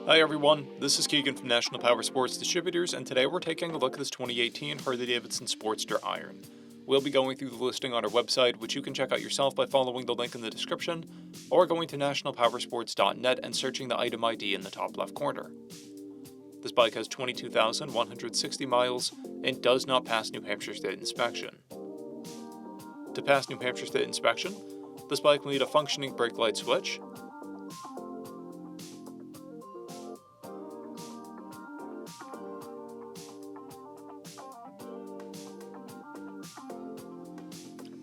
Hi everyone, this is Keegan from National Powersports Distributors, and today we're taking a look at this 2018 Harley-Davidson Sportster Iron. We'll be going through the listing on our website, which you can check out yourself by following the link in the description, or going to nationalpowersports.net and searching the item ID in the top left corner. This bike has 22,160 miles and does not pass New Hampshire State inspection. To pass New Hampshire State inspection, this bike will need a functioning brake light switch,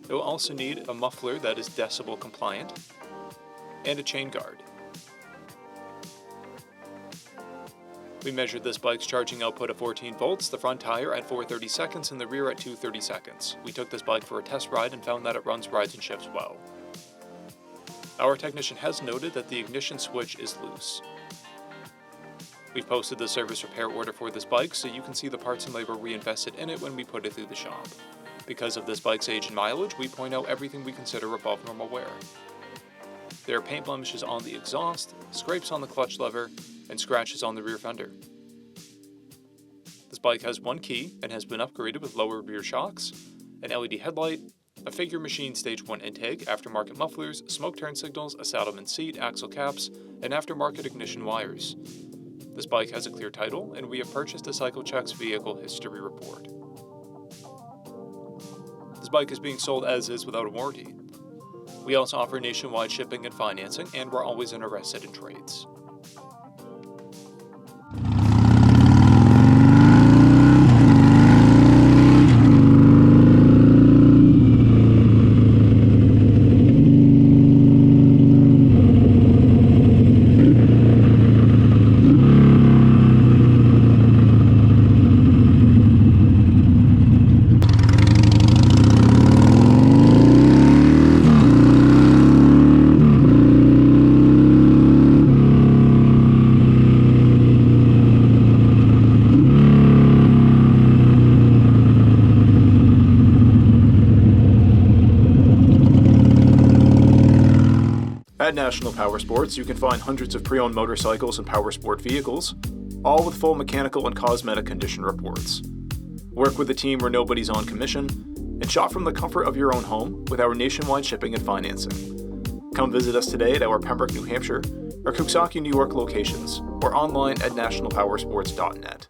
it will also need a muffler that is decibel compliant, and a chain guard. We measured this bike's charging output at 14 volts, the front tire at 430 seconds, and the rear at 230 seconds. We took this bike for a test ride and found that it runs, rides, and shifts well. Our technician has noted that the ignition switch is loose. We've posted the service repair order for this bike so you can see the parts and labor we invested in it when we put it through the shop. Because of this bike's age and mileage, we point out everything we consider above normal wear. There are paint blemishes on the exhaust, scrapes on the clutch lever, and scratches on the rear fender. This bike has one key and has been upgraded with lower rear shocks, an LED headlight, a figure machine stage 1 intake, aftermarket mufflers, smoke turn signals, a saddleman seat, axle caps, and aftermarket ignition wires. This bike has a clear title, and we have purchased a CycleCheck's vehicle history report. This bike is being sold as is without a warranty. We also offer nationwide shipping and financing, and we're always interested in trades. At National Powersports, you can find hundreds of pre-owned motorcycles and powersport vehicles, all with full mechanical and cosmetic condition reports. Work with a team where nobody's on commission, and shop from the comfort of your own home with our nationwide shipping and financing. Come visit us today at our Pembroke, New Hampshire, or Coxsackie, New York locations, or online at nationalpowersports.net.